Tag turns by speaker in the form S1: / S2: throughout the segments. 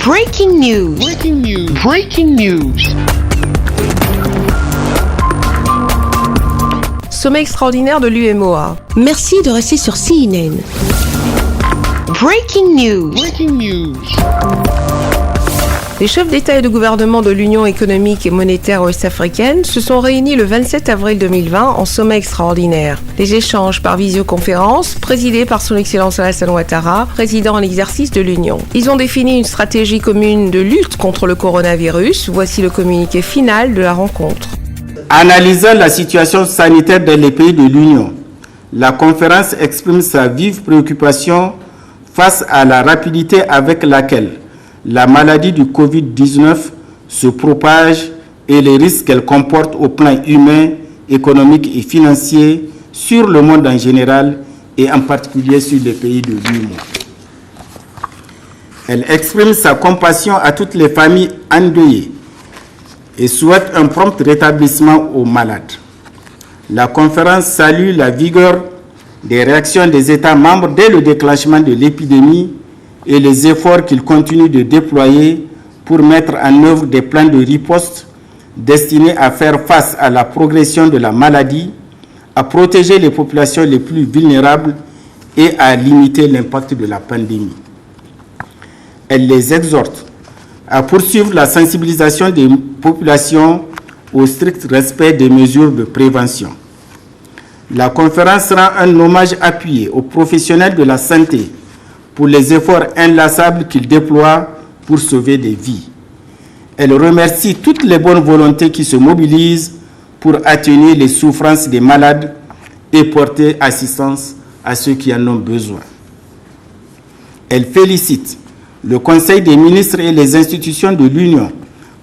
S1: Breaking news. Breaking news. Breaking news.
S2: Sommet extraordinaire de l'UMOA.
S3: Merci de rester sur CNN.
S1: Breaking news. Breaking news.
S2: Les chefs d'État et de gouvernement de l'Union économique et monétaire ouest-africaine se sont réunis le 27 avril 2020 en sommet extraordinaire. Les échanges par visioconférence, présidés par son Excellence Alassane Ouattara, président en exercice de l'Union. Ils ont défini une stratégie commune de lutte contre le coronavirus. Voici le communiqué final de la rencontre.
S4: Analysant la situation sanitaire dans les pays de l'Union, la conférence exprime sa vive préoccupation face à la rapidité avec laquelle la maladie du Covid-19 se propage et les risques qu'elle comporte au plan humain, économique et financier sur le monde en général et en particulier sur les pays de l'Union. Elle exprime sa compassion à toutes les familles endeuillées et souhaite un prompt rétablissement aux malades. La conférence salue la vigueur des réactions des États membres dès le déclenchement de l'épidémie et les efforts qu'ils continuent de déployer pour mettre en œuvre des plans de riposte destinés à faire face à la progression de la maladie, à protéger les populations les plus vulnérables et à limiter l'impact de la pandémie. Elle les exhorte à poursuivre la sensibilisation des populations au strict respect des mesures de prévention. La conférence rend un hommage appuyé aux professionnels de la santé pour les efforts inlassables qu'ils déploient pour sauver des vies. Elle remercie toutes les bonnes volontés qui se mobilisent pour atténuer les souffrances des malades et porter assistance à ceux qui en ont besoin. Elle félicite le Conseil des ministres et les institutions de l'Union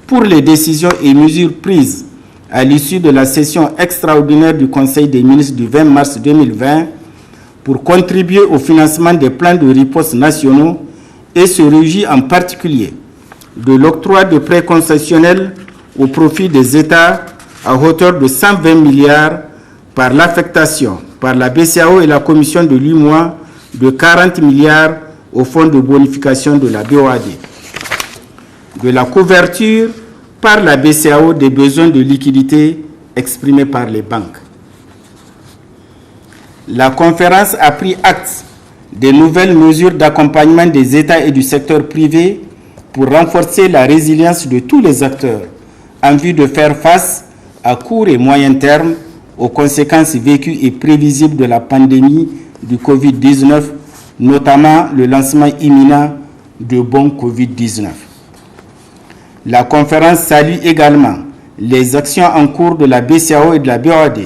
S4: pour les décisions et mesures prises à l'issue de la session extraordinaire du Conseil des ministres du 20 mars 2020 pour contribuer au financement des plans de riposte nationaux et se réjouit en particulier de l'octroi de prêts concessionnels au profit des États à hauteur de 120 milliards par l'affectation par la BCEAO et la Commission de l'UEMOA de 40 milliards au fonds de bonification de la BOAD, de la couverture par la BCEAO des besoins de liquidité exprimés par les banques. La conférence a pris acte des nouvelles mesures d'accompagnement des États et du secteur privé pour renforcer la résilience de tous les acteurs en vue de faire face à court et moyen terme aux conséquences vécues et prévisibles de la pandémie du Covid-19, notamment le lancement imminent de bons Covid-19. La conférence salue également les actions en cours de la BCEAO et de la BOAD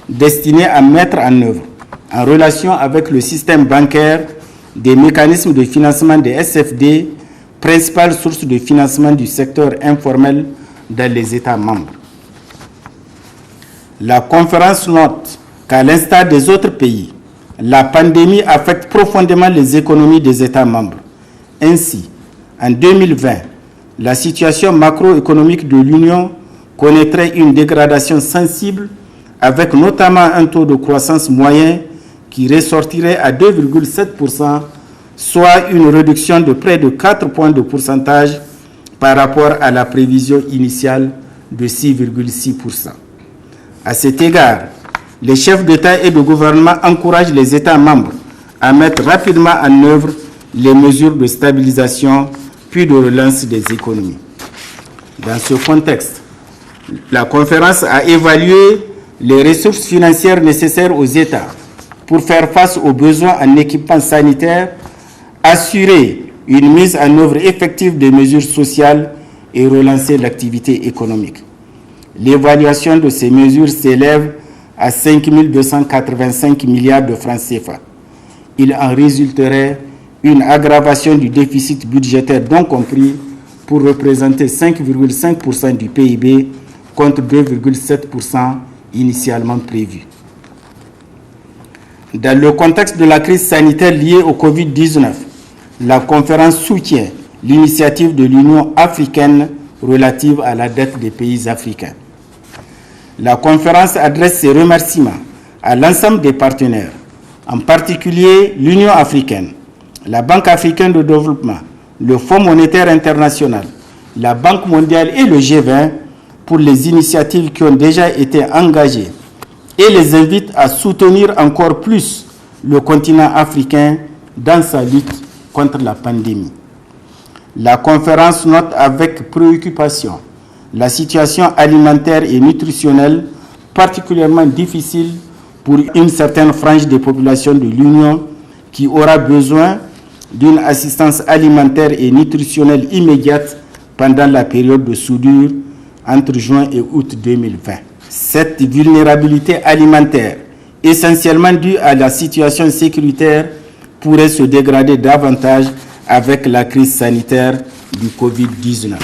S4: destinées à mettre en œuvre, en relation avec le système bancaire, des mécanismes de financement des SFD, principale source de financement du secteur informel dans les États membres. La conférence note qu'à l'instar des autres pays, la pandémie affecte profondément les économies des États membres. Ainsi, en 2020, la situation macroéconomique de l'Union connaîtrait une dégradation sensible, avec notamment un taux de croissance moyen qui ressortirait à 2,7%, soit une réduction de près de 4 points de pourcentage par rapport à la prévision initiale de 6,6%. À cet égard, les chefs d'État et de gouvernement encouragent les États membres à mettre rapidement en œuvre les mesures de stabilisation puis de relance des économies. Dans ce contexte, la conférence a évalué les ressources financières nécessaires aux États pour faire face aux besoins en équipement sanitaire, assurer une mise en œuvre effective des mesures sociales et relancer l'activité économique. L'évaluation de ces mesures s'élève à 5 285 milliards de francs CFA. Il en résulterait une aggravation du déficit budgétaire non compris pour représenter 5,5% du PIB contre 2,7% initialement prévu. Dans le contexte de la crise sanitaire liée au Covid-19, la conférence soutient l'initiative de l'Union africaine relative à la dette des pays africains. La conférence adresse ses remerciements à l'ensemble des partenaires en particulier l'Union africaine, la Banque africaine de développement, le Fonds monétaire international, la Banque mondiale et le G20 pour les initiatives qui ont déjà été engagées et les invite à soutenir encore plus le continent africain dans sa lutte contre la pandémie. La conférence note avec préoccupation la situation alimentaire et nutritionnelle particulièrement difficile pour une certaine frange des populations de l'Union qui aura besoin d'une assistance alimentaire et nutritionnelle immédiate pendant la période de soudure entre juin et août 2020. Cette vulnérabilité alimentaire, essentiellement due à la situation sécuritaire, pourrait se dégrader davantage avec la crise sanitaire du Covid-19.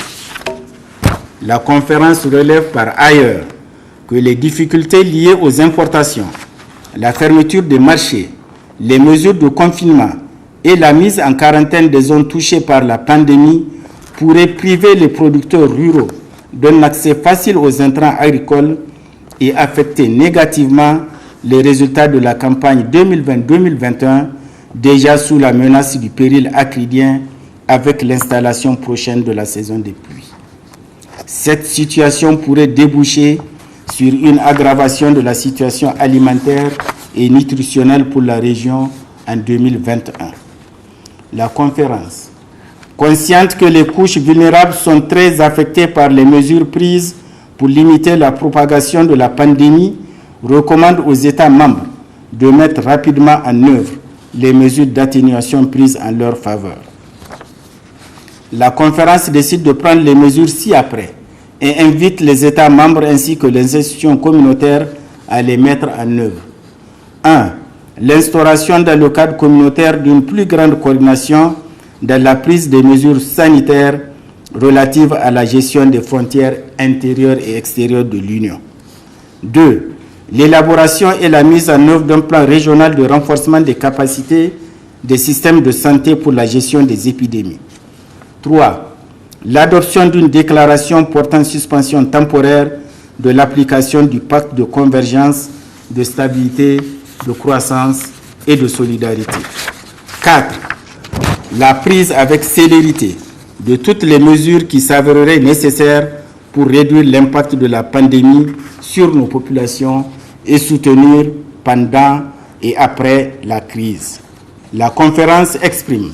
S4: La conférence relève par ailleurs que les difficultés liées aux importations, la fermeture des marchés, les mesures de confinement et la mise en quarantaine des zones touchées par la pandémie pourraient priver les producteurs ruraux d'un accès facile aux intrants agricoles et affecter négativement les résultats de la campagne 2020-2021, déjà sous la menace du péril acridien avec l'installation prochaine de la saison des pluies. Cette situation pourrait déboucher sur une aggravation de la situation alimentaire et nutritionnelle pour la région en 2021. La conférence, consciente que les couches vulnérables sont très affectées par les mesures prises pour limiter la propagation de la pandémie, recommande aux États membres de mettre rapidement en œuvre les mesures d'atténuation prises en leur faveur. La conférence décide de prendre les mesures ci-après et invite les États membres ainsi que les institutions communautaires à les mettre en œuvre. 1. L'instauration dans le cadre communautaire d'une plus grande coordination dans la prise des mesures sanitaires relatives à la gestion des frontières intérieures et extérieures de l'Union. 2. L'élaboration et la mise en œuvre d'un plan régional de renforcement des capacités des systèmes de santé pour la gestion des épidémies. 3. L'adoption d'une déclaration portant suspension temporaire de l'application du pacte de convergence, de stabilité, de croissance et de solidarité. 4. La prise avec célérité de toutes les mesures qui s'avéreraient nécessaires pour réduire l'impact de la pandémie sur nos populations et soutenir pendant et après la crise. La conférence exprime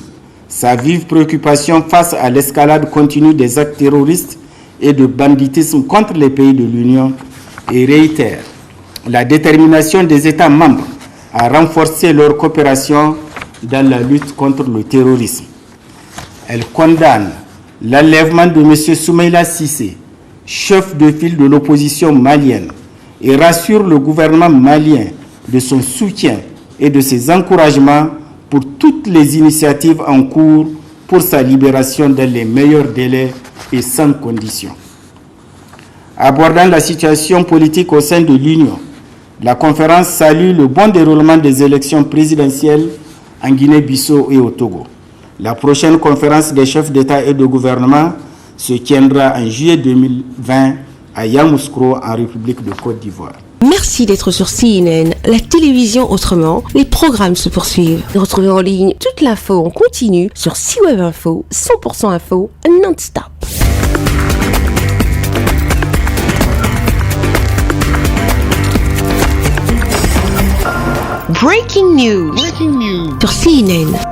S4: sa vive préoccupation face à l'escalade continue des actes terroristes et de banditisme contre les pays de l'Union et réitère la détermination des États membres à renforcer leur coopération dans la lutte contre le terrorisme. Elle condamne l'enlèvement de M. Soumaïla Cissé, chef de file de l'opposition malienne, et rassure le gouvernement malien de son soutien et de ses encouragements pour toutes les initiatives en cours pour sa libération dans les meilleurs délais et sans condition. Abordant la situation politique au sein de l'Union, la conférence salue le bon déroulement des élections présidentielles en Guinée-Bissau et au Togo. La prochaine conférence des chefs d'État et de gouvernement se tiendra en juillet 2020 à Yamoussoukro, en République de Côte d'Ivoire.
S3: Merci d'être sur CNN, la télévision autrement. Les programmes se poursuivent. Retrouvez en ligne toute l'info en continu sur C-Web Info, 100% info, non-stop.
S1: Breaking news.
S3: Sur CNN.